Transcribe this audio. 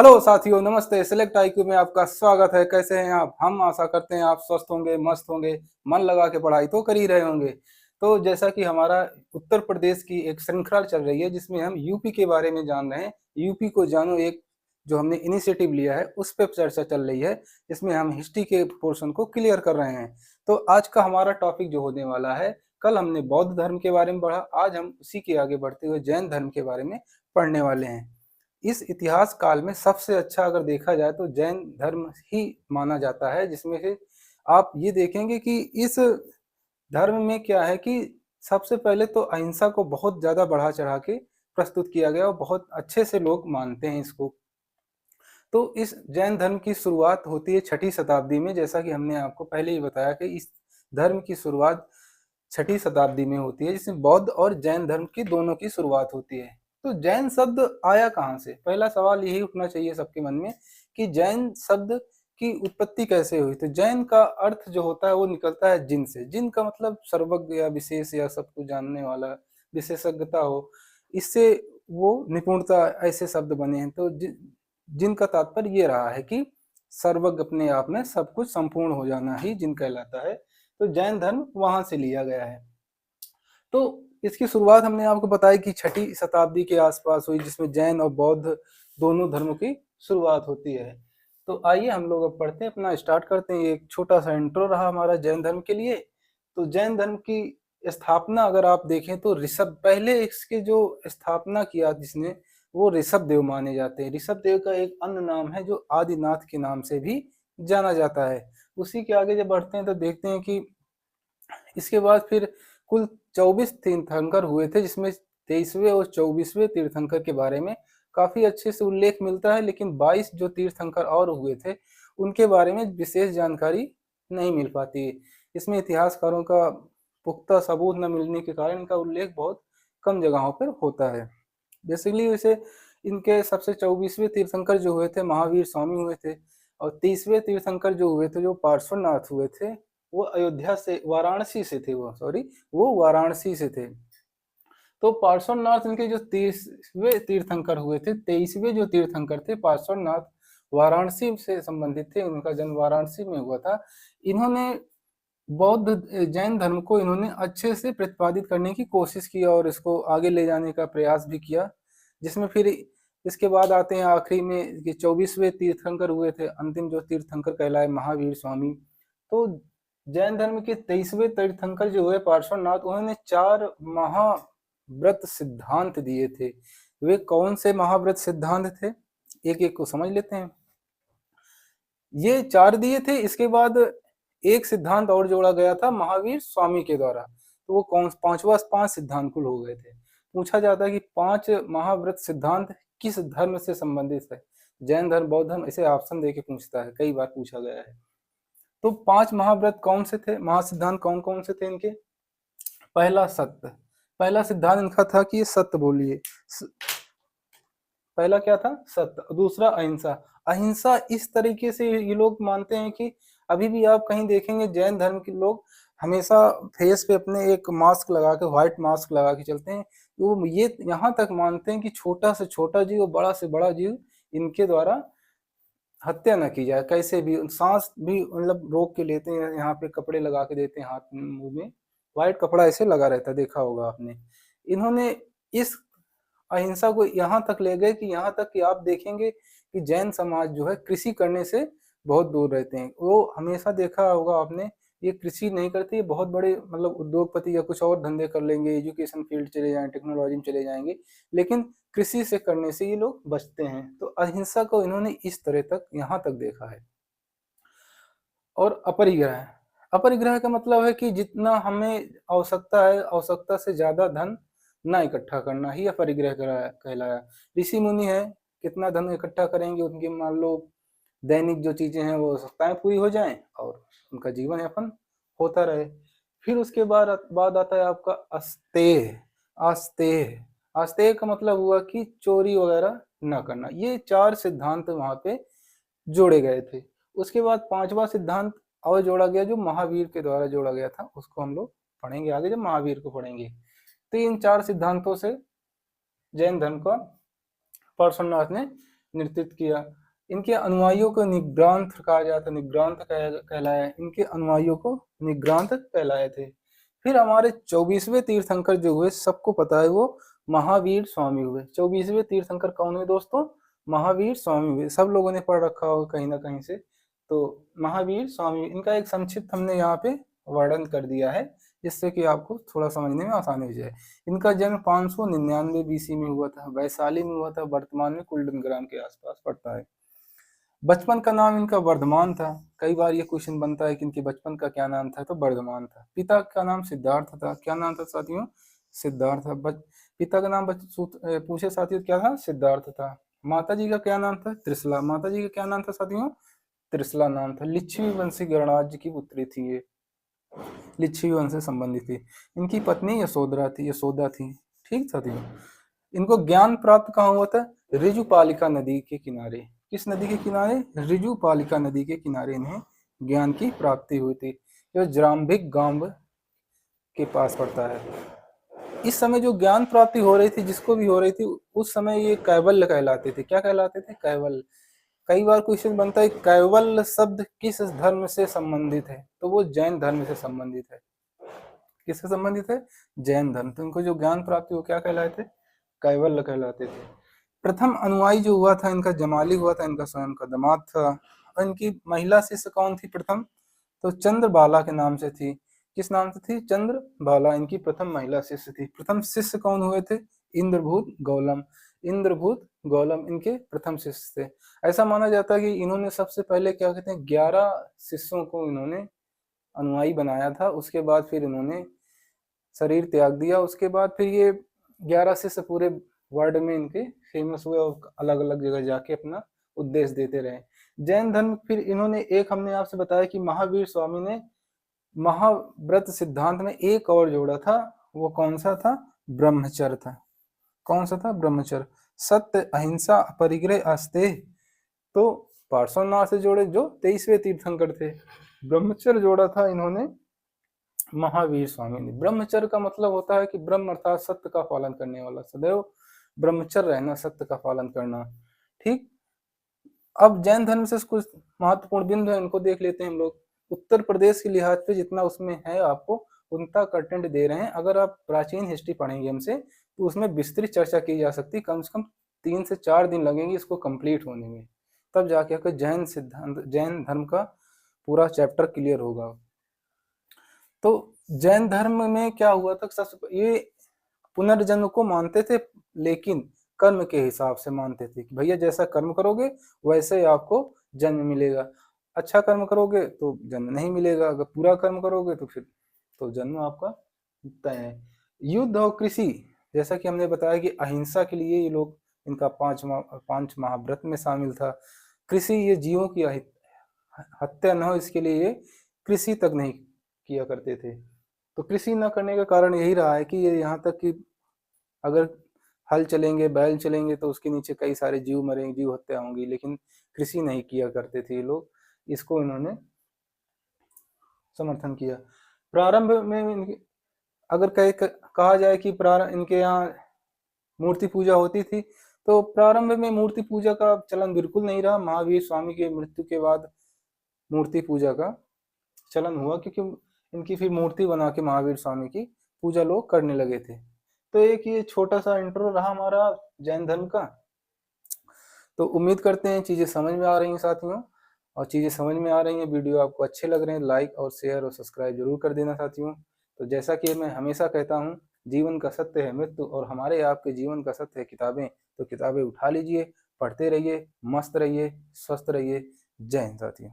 Hello साथियों, नमस्ते। Select IQ में आपका स्वागत है। कैसे हैं आप? हम आशा करते हैं आप स्वस्थ होंगे, मस्त होंगे, मन लगा के पढ़ाई तो कर ही रहे होंगे। तो जैसा कि हमारा उत्तर प्रदेश की एक श्रृंखला चल रही है जिसमें हम यूपी के बारे में जान रहे हैं। यूपी को जानो एक जो हमने इनिशिएटिव लिया है उस पर चर्चा चल रही है, जिसमें हम हिस्ट्री के पोर्शन को क्लियर कर रहे हैं। तो आज का हमारा टॉपिक जो होने वाला है, कल हमने बौद्ध धर्म के बारे में पढ़ा, आज हम उसी के आगे बढ़ते हुए जैन धर्म के बारे में पढ़ने वाले हैं। इस इतिहास काल में सबसे अच्छा अगर देखा जाए तो जैन धर्म ही माना जाता है, जिसमें से आप ये देखेंगे कि इस धर्म में क्या है कि सबसे पहले तो अहिंसा को बहुत ज्यादा बढ़ा चढ़ा के प्रस्तुत किया गया और बहुत अच्छे से लोग मानते हैं इसको। तो इस जैन धर्म की शुरुआत होती है 6ठी शताब्दी में, जैसा कि हमने आपको पहले ही बताया कि इस धर्म की शुरुआत 6ठी शताब्दी में होती है, जिसमें बौद्ध और जैन धर्म की दोनों की शुरुआत होती है। तो जैन शब्द आया कहाँ से? पहला सवाल यही उठना चाहिए सबके मन में कि जैन शब्द की उत्पत्ति कैसे हुई। तो जैन का अर्थ जो होता है वो निकलता है जिन से। जिन का मतलब सर्वज्ञ या विशेष या सब कुछ जानने वाला, विशेषज्ञता हो, इससे वो निपुणता ऐसे शब्द बने हैं। तो जिन का तात्पर्य ये रहा है कि सर्वज्ञ, अपने आप में सब कुछ संपूर्ण हो जाना ही जिन कहलाता है। तो जैन धर्म वहां से लिया गया है। तो इसकी शुरुआत हमने आपको बताया कि 6ठी शताब्दी के आसपास हुई, जिसमें जैन और बौद्ध दोनों धर्मों की शुरुआत होती है। तो आइए हम लोग अब पढ़ते हैं, अपना स्टार्ट करते हैं। एक छोटा सा इंट्रो रहा हमारा जैन धर्म के लिए। तो जैन धर्म की स्थापना अगर आप देखें तो ऋषभ, पहले इसके जो स्थापना किया जिसने, वो ऋषभ देव माने जाते हैं। ऋषभ देव का एक अन्य नाम है जो आदिनाथ के नाम से भी जाना जाता है। उसी के आगे जब बढ़ते हैं तो देखते हैं कि इसके बाद फिर कुल 24 तीर्थंकर हुए थे, जिसमें 23वें और 24वें तीर्थंकर के बारे में काफी अच्छे से उल्लेख मिलता है, लेकिन 22 जो तीर्थंकर और हुए थे उनके बारे में विशेष जानकारी नहीं मिल पाती। इसमें इतिहासकारों का पुख्ता सबूत न मिलने के कारण इनका उल्लेख बहुत कम जगहों पर होता है। बेसिकली वैसे इनके सबसे 24वें तीर्थंकर जो हुए थे महावीर स्वामी हुए थे, और 30वें तीर्थंकर जो हुए थे, जो पार्श्वनाथ हुए थे, वो अयोध्या से, वाराणसी से थे। वो वाराणसी से थे। तो पार्श्वनाथ इनके जो 30वें तीर्थंकर हुए थे, 23वें जो तीर्थंकर थे पार्श्वनाथ वाराणसी से संबंधित थे, उनका जन्म वाराणसी में हुआ था। इन्होंने बौद्ध जैन धर्म को इन्होंने अच्छे से प्रतिपादित करने की कोशिश की और इसको आगे ले जाने का प्रयास भी किया, जिसमें फिर इसके बाद आते हैं आखिरी में कि 24वें तीर्थंकर हुए थे, अंतिम जो तीर्थंकर कहलाए महावीर स्वामी। तो जैन धर्म के 23वें तीर्थंकर जो हुए पार्श्वनाथ, उन्होंने 4 महाव्रत सिद्धांत दिए थे। वे कौन से महाव्रत सिद्धांत थे, एक एक को समझ लेते हैं। ये 4 दिए थे, इसके बाद एक सिद्धांत और जोड़ा गया था महावीर स्वामी के द्वारा। तो वो कौन, 5 सिद्धांत कुल हो गए थे। पूछा जाता है कि 5 महाव्रत सिद्धांत किस धर्म से संबंधित है? जैन धर्म, बौद्ध धर्म, इसे ऑप्शन देके पूछता है, कई बार पूछा गया है। तो 5 महाव्रत कौन से थे, महासिद्धांत कौन कौन से थे इनके? पहला सत्य, पहला सिद्धांत इनका था कि सत्य बोलिए। पहला क्या था? सत्य। दूसरा अहिंसा। अहिंसा इस तरीके से ये लोग मानते हैं कि अभी भी आप कहीं देखेंगे जैन धर्म के लोग हमेशा फेस पे अपने एक मास्क लगा के, व्हाइट मास्क लगा के चलते हैं। वो ये यहाँ तक मानते हैं कि छोटा से छोटा जीव, बड़ा से बड़ा जीव, इनके द्वारा हत्या न की जाए। कैसे भी सांस भी मतलब रोक के लेते हैं, यहाँ पे कपड़े लगा के देते हैं, हाथ मुंह में व्हाइट कपड़ा ऐसे लगा रहता है, देखा होगा आपने। इन्होंने इस अहिंसा को यहाँ तक ले गए कि यहाँ तक कि आप देखेंगे कि जैन समाज जो है कृषि करने से बहुत दूर रहते हैं। वो हमेशा देखा होगा आपने, ये कृषि नहीं करते, ये बहुत बड़े मतलब उद्योगपति या कुछ और धंधे कर लेंगे, एजुकेशन फील्ड चले जाएं, टेक्नोलॉजी में चले जाएंगे, लेकिन कृषि से करने से ये लोग बचते हैं। तो अहिंसा को इन्होंने इस तरह तक यहाँ तक देखा है। और अपरिग्रह, अपरिग्रह का मतलब है कि जितना हमें आवश्यकता है, आवश्यकता से ज्यादा धन ना इकट्ठा करना ही अपरिग्रह कहलाया। ऋषि मुनि है, कितना धन इकट्ठा करेंगे, उनकी मान लो दैनिक जो चीजें हैं वो आवश्यकताएं पूरी हो जाएं और उनका जीवन यापन होता रहे। फिर उसके बाद आता है आपका अस्तेय। आस्तेय, आस्तेय का मतलब हुआ कि चोरी वगैरह न करना। ये 4 सिद्धांत वहां पे जोड़े गए थे। उसके बाद 5वां सिद्धांत और जोड़ा गया, जो महावीर के द्वारा जोड़ा गया था, उसको हम लोग पढ़ेंगे आगे जब महावीर को पढ़ेंगे। तो इन 4 सिद्धांतों से जैन धर्म का पार्श्वनाथ ने नेतृत्व किया। इनके अनुयायियों को निग्रांत कहा जाता, निग्रांत कहलाया, इनके अनुयायियों को निग्रांत कहलाए थे। फिर हमारे 24वें तीर्थंकर जो हुए, सबको पता है वो महावीर स्वामी हुए। 24वें तीर्थंकर कौन हुए दोस्तों? महावीर स्वामी हुए। सब लोगों ने पढ़ रखा होगा कहीं ना कहीं से। तो महावीर स्वामी, इनका एक संक्षिप्त हमने यहाँ पे वर्णन कर दिया है, जिससे कि आपको थोड़ा समझने में आसानी हो जाए। इनका जन्म 599 बीसी में हुआ था, वैशाली में हुआ था, वर्तमान में कुल्डन ग्राम के आसपास पड़ता है। बचपन का नाम इनका वर्धमान था। कई बार ये क्वेश्चन बनता है कि इनके बचपन का क्या नाम था, तो वर्धमान था। पिता का नाम सिद्धार्थ था। क्या नाम था साथियों? सिद्धार्थ था। पिता का नाम पूछे साथियों, क्या था? सिद्धार्थ था। माता जी का क्या नाम था? त्रिशला। माता जी का क्या नाम था साथियों? त्रिशला नाम था। लिच्छवी वंशी गणराज्य की पुत्री थी ये, लिच्छवी वंश से संबंधित थी। इनकी पत्नी यशोदा थी। ठीक साथियों, इनको ज्ञान प्राप्त कहाँ हुआ था? ऋजुपालिका नदी के किनारे। किस नदी के किनारे? ऋजुपालिका नदी के किनारे इन्हें ज्ञान की प्राप्ति हुई थी, जो जाम्भिक गांव के पास पड़ता है। इस समय जो ज्ञान प्राप्ति हो रही थी, जिसको भी हो रही थी, उस समय ये कैवल्य कहलाते थे। क्या कहलाते थे? कैवल्य। कई बार क्वेश्चन बनता है कैवल्य शब्द किस धर्म से संबंधित है, तो वो जैन धर्म से संबंधित है। किससे संबंधित है? जैन धर्म। तो इनको जो ज्ञान प्राप्ति वो क्या कहलाते थे? कैवल्य कहलाते थे। प्रथम अनुयायी जो हुआ था इनका जमाली हुआ था, इनका स्वयं का दामाद था। और इनकी महिला शिष्य कौन थी प्रथम? तो चंद्रबाला के नाम से थी। किस नाम से थी? चंद्रबाला इनकी प्रथम महिला शिष्य थी। प्रथम शिष्य कौन हुए थे? इंद्रभूत गौलम। इंद्रभूत गौलम इनके प्रथम शिष्य थे। ऐसा माना जाता है कि इन्होंने सबसे पहले क्या कहते हैं 11 शिष्यों को इन्होंने अनुयायी बनाया था। उसके बाद फिर इन्होंने शरीर त्याग दिया। उसके बाद फिर ये 11 शिष्य पूरे वर्ल्ड में इनके फेमस हुए और अलग अलग जगह जाके अपना उपदेश देते रहे। जैन धर्म फिर इन्होंने एक, हमने आपसे बताया कि महावीर स्वामी ने महाव्रत सिद्धांत में एक और जोड़ा था। वो कौन सा था? ब्रह्मचर्य था। कौन सा था? ब्रह्मचर्य। सत्य, अहिंसा, अपरिग्रह, अस्तेय। तो पार्श्वनाथ से जोड़े जो 23वें तीर्थंकर थे। ब्रह्मचर्य जोड़ा था इन्होंने महावीर स्वामी ने। ब्रह्मचर्य का मतलब होता है कि ब्रह्म अर्थात सत्य का पालन करने वाला, सदैव ब्रह्मचर्य रहना, सत्य का पालन करना। ठीक। अब जैन धर्म से कुछ महत्वपूर्ण बिंदु है, इनको देख लेते हैं हम लोग। उत्तर प्रदेश के लिहाज पे जितना उसमें है आपको उतना कंटेंट दे रहे हैं। अगर आप प्राचीन हिस्ट्री पढ़ेंगे हमसे तो उसमें विस्तृत चर्चा की जा सकती है। कम से कम 3 से 4 दिन लगेंगे इसको कंप्लीट होने में, तब जाके आपका जैन सिद्धांत, जैन धर्म का पूरा चैप्टर क्लियर होगा। तो जैन धर्म में क्या हुआ था? ये पुनर्जन्म को मानते थे, लेकिन कर्म के हिसाब से मानते थे कि भैया जैसा कर्म करोगे वैसे ही आपको जन्म मिलेगा। अच्छा कर्म करोगे तो जन्म नहीं मिलेगा, अगर पूरा कर्म करोगे तो फिर तो जन्म आपका तय है। युद्ध और कृषि, जैसा कि हमने बताया कि अहिंसा के लिए ये लोग, इनका 5 महाव्रत में शामिल था। कृषि, ये जीवों की हत्या न हो इसके लिए ये कृषि तक नहीं किया करते थे। तो कृषि न करने का कारण यही रहा है कि ये यहाँ तक कि अगर हल चलेंगे, बैल चलेंगे तो उसके नीचे कई सारे जीव मरेंगे, जीव हत्या होंगी, लेकिन कृषि नहीं किया करते थे ये लोग। इसको इन्होंने समर्थन किया। प्रारंभ में अगर कहा जाए कि इनके यहाँ मूर्ति पूजा होती थी, तो प्रारंभ में मूर्ति पूजा का चलन बिल्कुल नहीं रहा। महावीर स्वामी के मृत्यु के बाद मूर्ति पूजा का चलन हुआ, क्योंकि इनकी फिर मूर्ति बना के महावीर स्वामी की पूजा लोग करने लगे थे। तो एक ये छोटा सा इंट्रो रहा हमारा जैन धर्म का। तो उम्मीद करते हैं चीजें समझ में आ रही हैं साथियों, और चीजें समझ में आ रही हैं, वीडियो आपको अच्छे लग रहे हैं, लाइक और शेयर और सब्सक्राइब जरूर कर देना साथियों। तो जैसा कि मैं हमेशा कहता हूँ, जीवन का सत्य है मृत्यु, और हमारे आपके जीवन का सत्य है किताबें। तो किताबें उठा लीजिए, पढ़ते रहिए, मस्त रहिए, स्वस्थ रहिए। जय हिंद साथियों।